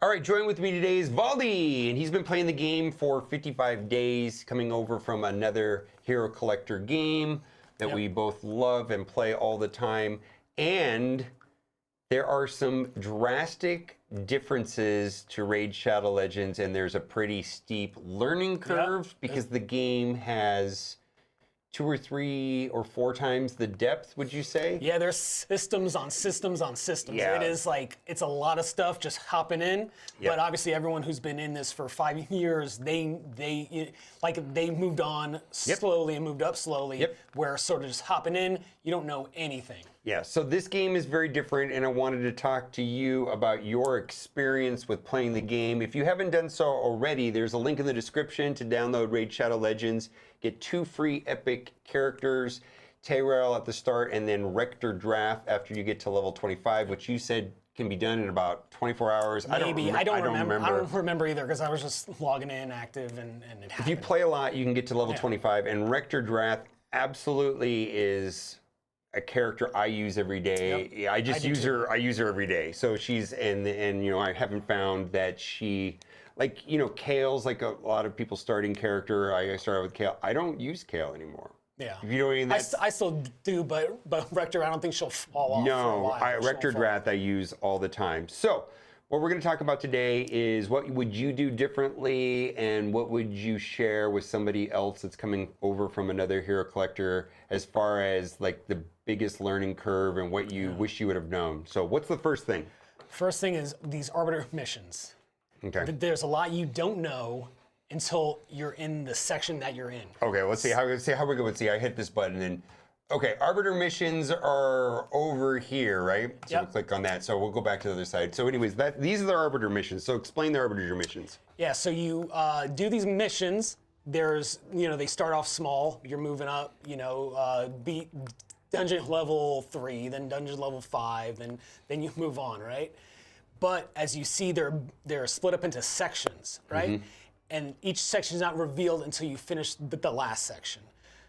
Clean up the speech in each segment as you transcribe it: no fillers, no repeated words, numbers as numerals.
All right, join with me today is Valdi, and he's been playing the game for 55 days, coming over from another Hero Collector game that we both love and play all the time. And there are some drastic differences to Raid Shadow Legends, and there's a pretty steep learning curve because the game has 2 or 3 or 4 times the depth, would you say? Yeah, there's systems on systems on systems. Yeah. It is like, it's a lot of stuff just hopping in. But obviously everyone who's been in this for 5 years, they moved on slowly and moved up slowly, where sort of just hopping in, you don't know anything. Yeah, so this game is very different, and I wanted to talk to you about your experience with playing the game. If you haven't done so already, there's a link in the description to download Raid Shadow Legends. Get 2 free epic characters, Tayrael at the start, and then Rector Draft after you get to level 25, which you said can be done in about 24 hours. Maybe. I don't remember either, because I was just logging in active and it happened. If you play a lot, you can get to level 25, and Rector Draft absolutely is a character I use every day. I use her every day. So she's and you know, I haven't found that she, like, you know, Kale's like a lot of people starting character. I started with Kale. I don't use Kale anymore. Yeah. If you know what I mean? I still do, but Rector, I don't think she'll fall off for a while. Rector Draft I use all the time. So what we're going to talk about today is what would you do differently, and what would you share with somebody else that's coming over from another Hero Collector, as far as like the biggest learning curve and what you wish you would have known. So what's the first thing? First thing is these Arbiter missions. Okay. There's a lot you don't know until you're in the section that you're in. Okay, let's see how we go. Let's see, I hit this button and okay, Arbiter missions are over here, right? So we'll click on that. So we'll go back to the other side. So anyways, these are the Arbiter missions. So explain the Arbiter missions. Yeah, so you do these missions. There's, you know, they start off small. You're moving up, you know, beat dungeon level 3, then dungeon level 5, and then you move on, right? But as you see, they're split up into sections, right? And each section is not revealed until you finish the last section.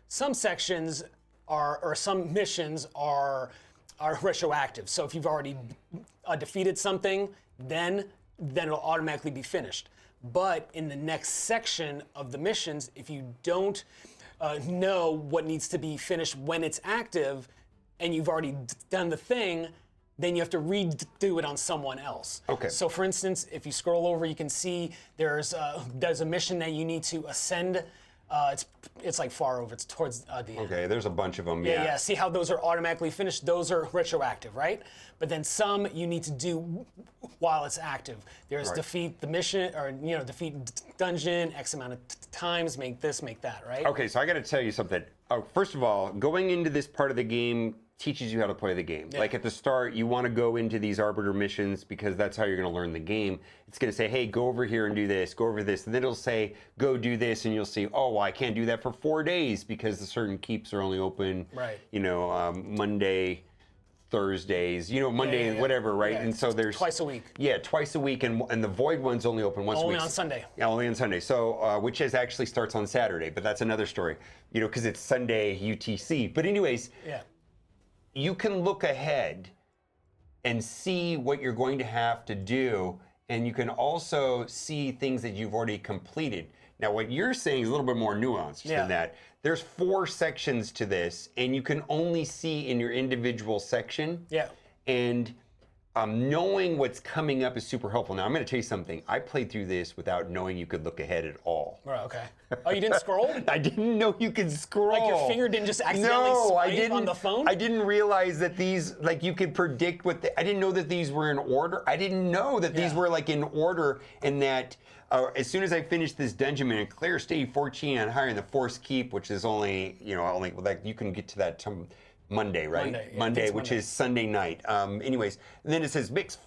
Some sections or some missions are retroactive. So if you've already defeated something, then it'll automatically be finished. But in the next section of the missions, if you don't know what needs to be finished when it's active, and you've already done the thing, then you have to redo it on someone else. Okay. So for instance, if you scroll over, you can see there's a mission that you need to ascend. It's like far over. It's towards the end. Okay, there's a bunch of them. Yeah. See how those are automatically finished? Those are retroactive, right? But then some you need to do while it's active. There's defeat the mission, or you know, defeat dungeon X amount of times. Make this, make that, right? Okay, so I got to tell you something. First of all, going into this part of the game teaches you how to play the game. Like at the start, you want to go into these Arbiter missions because that's how you're going to learn the game. It's going to say, hey, go over here and do this, go over this. And then it'll say, go do this. And you'll see, oh, well, I can't do that for 4 days because the certain keeps are only open, you know, Monday, Thursdays, you know, Monday and whatever, right? And so there's twice a week. Yeah, twice a week. And the Void one's only open once a week. Only on Sunday. Yeah, only on Sunday. So, which actually starts on Saturday, but that's another story, you know, because it's Sunday UTC. But anyways, you can look ahead and see what you're going to have to do, and you can also see things that you've already completed. Now, what you're saying is a little bit more nuanced than that. There's 4 sections to this, and you can only see in your individual section. And knowing what's coming up is super helpful. Now, I'm going to tell you something. I played through this without knowing you could look ahead at all. Right, okay. Oh, you didn't scroll? I didn't know you could scroll. Like your finger didn't just accidentally swipe on the phone? I didn't realize that these, like you could predict what, I didn't know that these were in order. I didn't know that these were like in order, and that as soon as I finished this dungeon and clear stage 14 and higher in the Forest Keep, which is only, you know, like you can get to that Monday, right? Monday, which is Sunday night. Anyways, and then it says mix,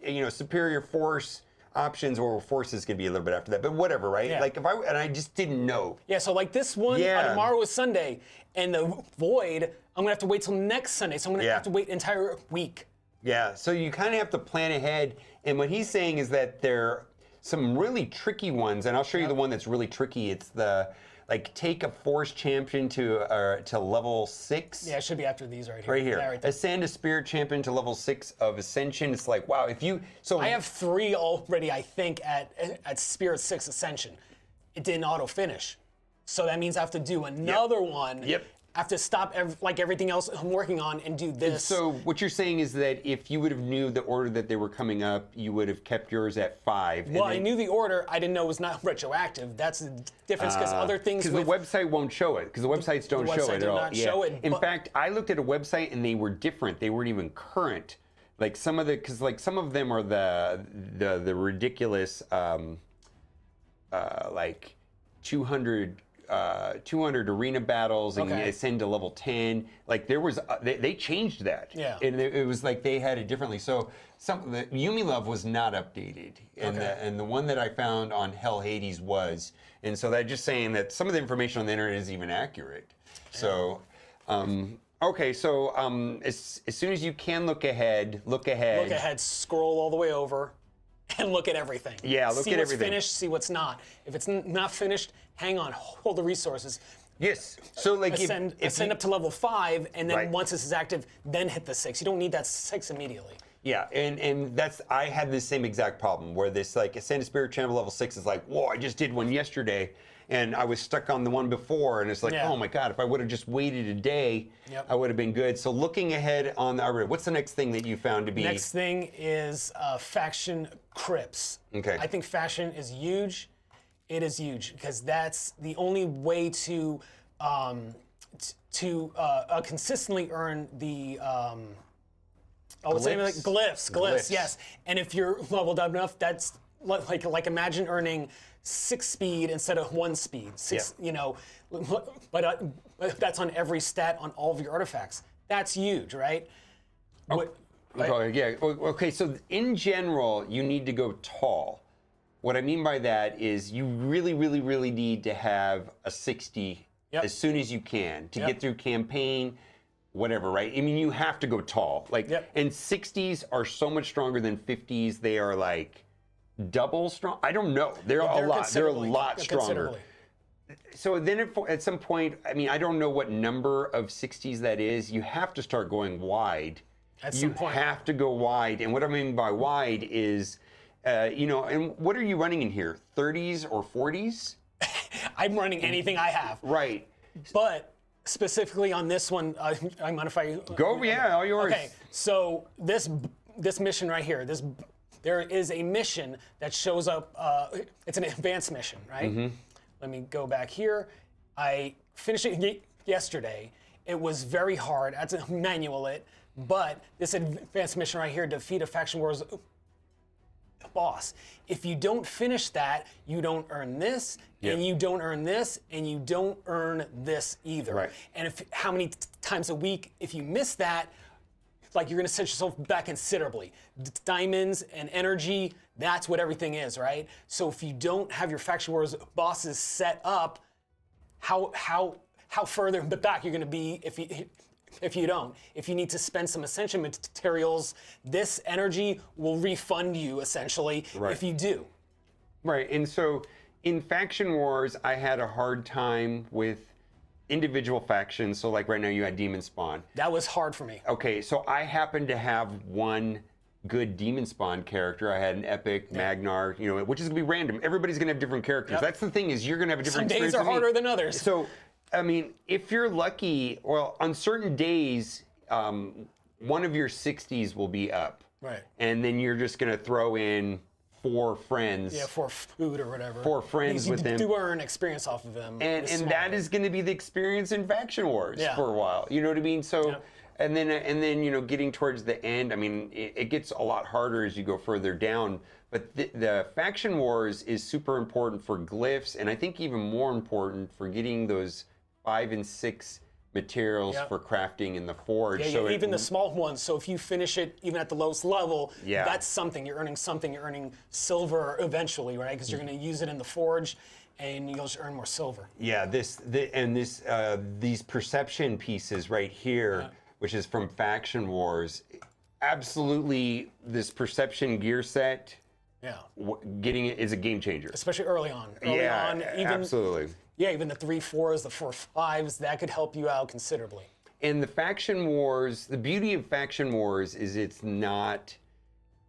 you know, superior force options, or forces could be a little bit after that, but whatever, right? Like if I just didn't know. Yeah, so like this one, tomorrow is Sunday, and the Void, I'm gonna have to wait till next Sunday, so I'm gonna have to wait an entire week. Yeah, so you kind of have to plan ahead, and what he's saying is that there are some really tricky ones, and I'll show you the one that's really tricky. It's the like take a forest champion to level 6. Yeah, it should be after these right here. Right here. Yeah, right there. Ascend a spirit champion to level 6 of Ascension. It's like, wow, if you so I have 3 already, I think, at Spirit 6 Ascension. It didn't auto finish, so that means I have to do another one. Yep. I have to stop like everything else I'm working on and do this. So what you're saying is that if you would have knew the order that they were coming up, you would have kept yours at 5. Well, I knew the order. I didn't know it was not retroactive. That's the difference because other things. Because the website won't show it. Because the websites don't show it at all. Show it, In fact, I looked at a website and they were different. They weren't even current. Like some of some of them are the ridiculous like 200 arena battles and ascend to level 10. Like there was, they changed that. Yeah. And it was like they had it differently. So the Yumi Love was not updated, and the one that I found on Hell Hades was. And so that just saying that some of the information on the internet isn't even accurate. So, okay. So as soon as you can look ahead. Look ahead. Scroll all the way over. And look at everything. Yeah, look at everything. See what's finished, see what's not. If it's not finished, hang on, hold the resources. Yes. So like ascend up to level 5, and then once this is active, then hit the 6. You don't need that 6 immediately. Yeah, and I had the same exact problem where this like Ascend a Spirit Channel level 6 is like, whoa, I just did one yesterday, and I was stuck on the one before, and it's like, oh my god, if I would have just waited a day, I would have been good. So looking ahead on the Arbiter, what's the next thing that you found to be? Next thing is faction crypts. Okay. I think faction is huge. It is huge because that's the only way to consistently earn the what's the name of it? Glyphs, yes. And if you're leveled up enough, that's like imagine earning 6 speed instead of 1 speed. 6, you know, but that's on every stat on all of your artifacts. That's huge, right? Okay, so in general, you need to go tall. What I mean by that is you really, really, really need to have a 60 as soon as you can to get through campaign, whatever, right? I mean, you have to go tall. Like, and 60s are so much stronger than 50s. They are like double strong. I don't know. They're a lot. They're a lot stronger. So then at some point, I mean, I don't know what number of 60s that is. You have to start going wide. At some point. You have to go wide. And what I mean by wide is, you know, and what are you running in here? 30s or 40s? I'm running anything I have. Right. But specifically on this one, I mind if I go? Yeah, all yours. Okay. So this mission right here, there is a mission that shows up. It's an advanced mission, right? Let me go back here. I finished it yesterday. It was very hard. I had to manual it. But this advanced mission right here, defeat a faction wars boss. If you don't finish that, you don't earn this, and you don't earn this, and you don't earn this either. Right. And how many times a week, if you miss that, like you're gonna set yourself back considerably. Diamonds and energy, that's what everything is, right? So if you don't have your faction wars bosses set up, how further back you're gonna be if you don't. If you need to spend some ascension materials, this energy will refund you essentially if you do. Right, and so in Faction Wars, I had a hard time with individual factions. So like right now you had Demon Spawn. That was hard for me. Okay, so I happened to have one good Demon Spawn character. I had an Epic, Magnar, you know, which is gonna be random. Everybody's gonna have different characters. That's the thing, is you're gonna have a different experience. Some days are harder than others. So, I mean, if you're lucky, well, on certain days, one of your 60s will be up. Right. And then you're just gonna throw in 4 friends. Yeah, for food or whatever. 4 friends with them. You do earn experience off of them. And that is going to be the experience in Faction Wars for a while. You know what I mean? So, and then you know, getting towards the end, I mean, it gets a lot harder as you go further down. But the Faction Wars is super important for glyphs, and I think even more important for getting those 5 and 6 materials for crafting in the forge. Yeah, so even the small ones. So if you finish it even at the lowest level, that's something. You're earning something. You're earning silver eventually, right? Because you're going to use it in the forge, and you'll just earn more silver. Yeah, these perception pieces right here, which is from Faction Wars, absolutely this perception gear set Yeah. Getting it is a game changer. Especially early on. Absolutely. Yeah, even the 3-4s, the 4-5s, that could help you out considerably. And the faction wars, the beauty of faction wars is it's not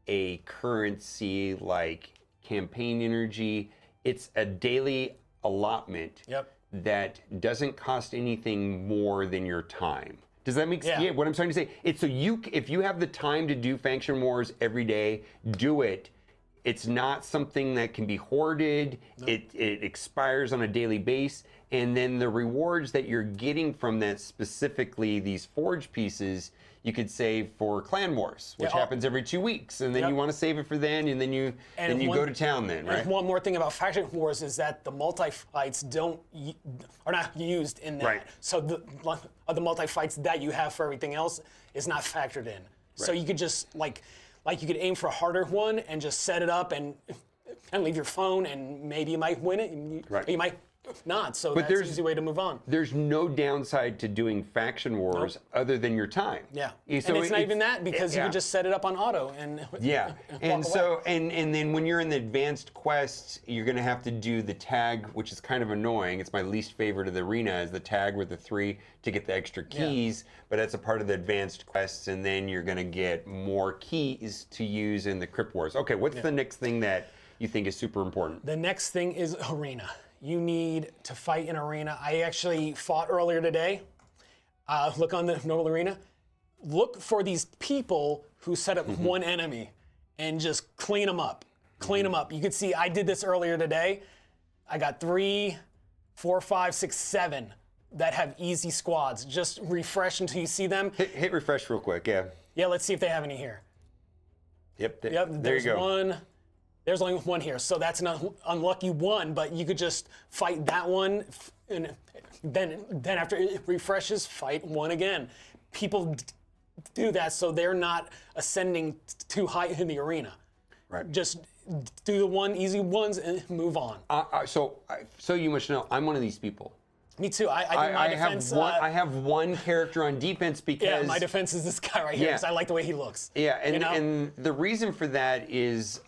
a currency like campaign energy. It's a daily allotment that doesn't cost anything more than your time. Does that make sense? Yeah, what I'm trying to say, it's so if you have the time to do faction wars every day, do it. It's not something that can be hoarded. Nope. It expires on a daily basis. And then the rewards that you're getting from that, specifically these forge pieces, you could save for clan wars, which happens every 2 weeks. And then you want to save it for then, and then you go to town then, right? And one more thing about faction wars is that the multi-fights are not used in that. Right. So the multi-fights that you have for everything else is not factored in. Right. So you could just like you could aim for a harder one and just set it up and leave your phone, and maybe you might win it. You might not. So that's an easy way to move on. There's no downside to doing faction wars other than your time. Yeah. So and it's not even that, because you can just set it up on auto and and so and then when you're in the advanced quests, you're going to have to do the tag, which is kind of annoying. It's my least favorite of the arena, is the tag with the 3 to get the extra keys, but that's a part of the advanced quests, and then you're going to get more keys to use in the crypt wars. Okay, what's the next thing that you think is super important? The next thing is arena. You need to fight in arena. I actually fought earlier today. Look on the normal arena. Look for these people who set up one enemy and just clean them up. Clean them up. You can see I did this earlier today. I got 3, 4, 5, 6, 7 that have easy squads. Just refresh until you see them. Hit refresh real quick, yeah. Yeah, let's see if they have any here. Yep, there you go. One. There's only one here, so that's an unlucky one, but you could just fight that one, and then after it refreshes, fight one again. People do that so they're not ascending too high in the arena. Right. Just do the easy ones and move on. So you must know, I'm one of these people. Me too. I have one character on defense because my defense is this guy right here because I like the way he looks. Yeah, and the reason for that is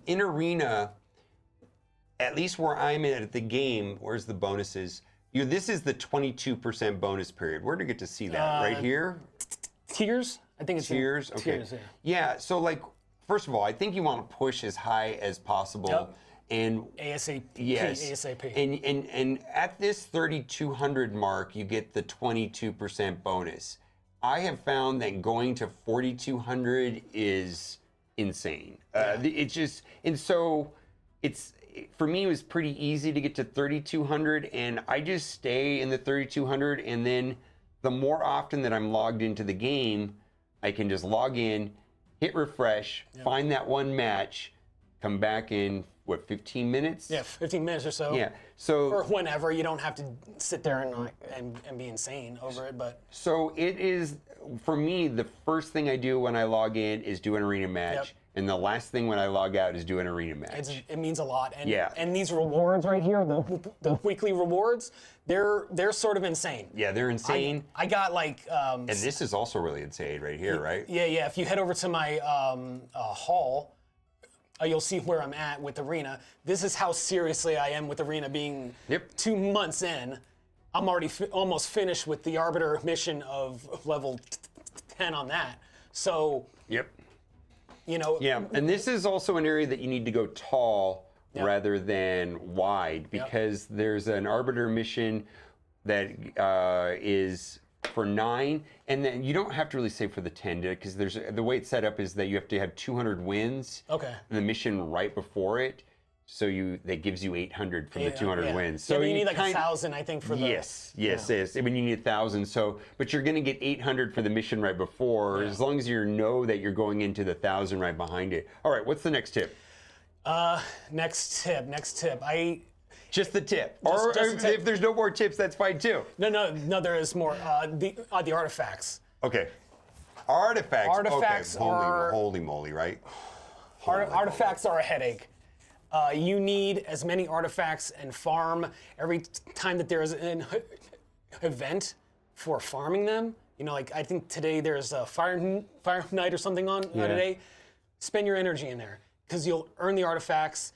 in arena, at least where I'm at the game, where's the bonuses? This is the 22% bonus period. Where do you get to see that? Right here? Tiers? I think it's tiers. Okay. Tiers, yeah. So first of all, I think you want to push as high as possible. Yep. And ASAP. Yes. ASAP. And at this 3,200 mark, you get the 22% bonus. I have found that going to 4,200 is insane. For me, it was pretty easy to get to 3,200, and I just stay in the 3,200, and then the more often that I'm logged into the game, I can just log in, hit refresh, find that one match, come back in, 15 minutes? Yeah, 15 minutes or so. Yeah. So or whenever. You don't have to sit there and be insane over it, but. So it is, for me, the first thing I do when I log in is do an arena match. And the last thing when I log out is do an arena match. It means a lot. And, and these rewards right here, the weekly rewards, they're sort of insane. Yeah, they're insane. I got and this is also really insane right here, right? Yeah. If you head over to my hall, you'll see where I'm at with Arena. This is how seriously I am with Arena, being 2 months in. I'm already almost finished with the Arbiter mission of level 10 on that. So, Yeah, and this is also an area that you need to go tall rather than wide, because there's an Arbiter mission that is for 9, and then you don't have to really save for the 10, because the way it's set up is that you have to have 200 wins. Okay. The mission right before it, so that gives you 800 from the 200 wins. So you need like 1,000, I think, for the. Yes. I mean, you need 1,000. So, but you're going to get 800 for the mission right before, as long as you know that you're going into the 1,000 right behind it. All right, what's the next tip? Next tip. Just the tip. Or if there's no more tips, that's fine too. No, there is more. The artifacts. Okay. Artifacts are... Holy moly, right? Artifacts are a headache. You need as many artifacts and farm every time that there's an event for farming them. I think today there's a fire night or something on today. Spend your energy in there. because you'll earn the artifacts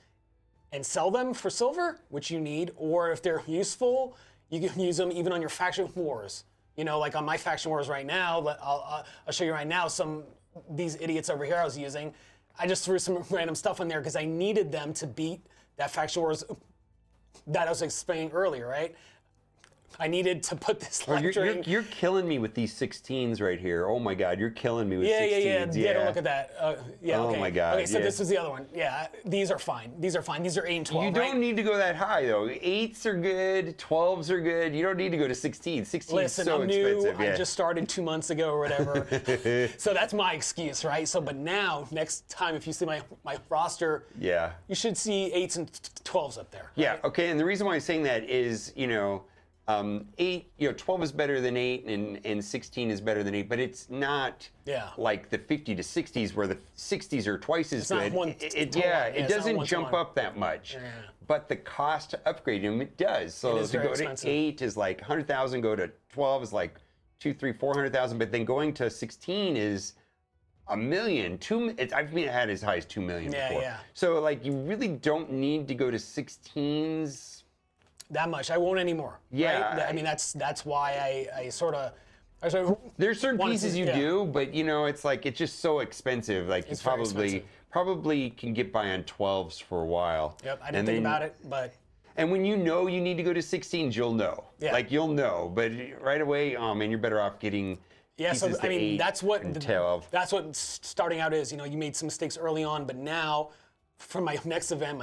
and sell them for silver, which you need, or if they're useful, you can use them even on your faction wars. You know, like on my faction wars right now, I'll show you right now these idiots over here I was using. I just threw some random stuff in there because I needed them to beat that faction wars that I was explaining earlier, right? I needed to put this You're killing me with these 16s right here. Oh my God, you're killing me with 16s. Yeah, don't look at that. Oh my God. Okay, so this was the other one. Yeah, these are fine. These are fine. These are 8 and 12, You don't need to go that high though. 8s are good, 12s are good. You don't need to go to 16. 16 is so I'm new. expensive. I just started 2 months ago or whatever. So that's my excuse, right? So, but now, next time, if you see my roster, you should see 8s and 12s up there. Right? Yeah, okay, and the reason why I'm saying that is, 12 is better than 8 and 16 is better than 8, but it's not like the 50 to 60s where the 60s are twice as good. It doesn't jump up that much. Yeah. But the cost to upgrade them, it does. So to go to 8 is like 100,000, go to 12 is like 400,000, but then going to 16 is $1 million. I've had as high as $2 million before. Yeah. So like you really don't need to go to 16s that much. I won't anymore. Yeah. Right? I mean, that's why I sort of. There's certain pieces you do, but it's like it's just so expensive. Like you probably can get by on 12s for a while. Yep, I didn't think about it, but. And when you need to go to 16s, you'll know. Yeah. Like you'll know, but right away, oh man, you're better off getting. Yeah, so I mean, that's what 12. That's what starting out is. You made some mistakes early on, but now, for my next event,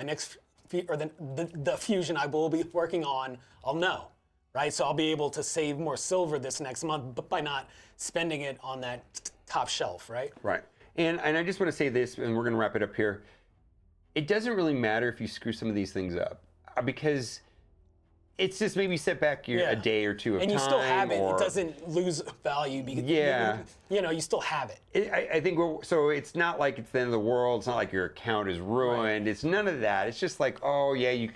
or the fusion I will be working on, I'll know, right? So I'll be able to save more silver this next month, but by not spending it on that top shelf, right? Right. And I just want to say this, and we're going to wrap it up here. It doesn't really matter if you screw some of these things up, because it's just maybe set back a day or two of time. And you still have it. It doesn't lose value because you still have it. I think so. It's not like it's the end of the world. It's not like your account is ruined. Right. It's none of that. It's just like, oh yeah,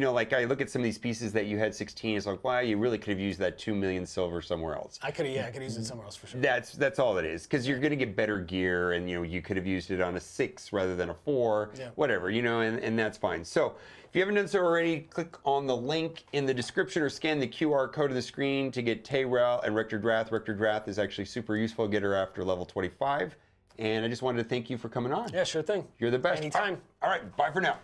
like I look at some of these pieces that you had 16. It's like, wow, you really could have used that 2 million silver somewhere else. I could have used it somewhere else for sure. That's all it is, because you're going to get better gear, and you could have used it on a 6 rather than a 4, whatever, and that's fine. So. If you haven't done so already, click on the link in the description or scan the QR code of the screen to get Tayrel and Rector Drath. Rector Drath is actually super useful. Get her after level 25. And I just wanted to thank you for coming on. Yeah, sure thing. You're the best. Anytime. All right, bye for now.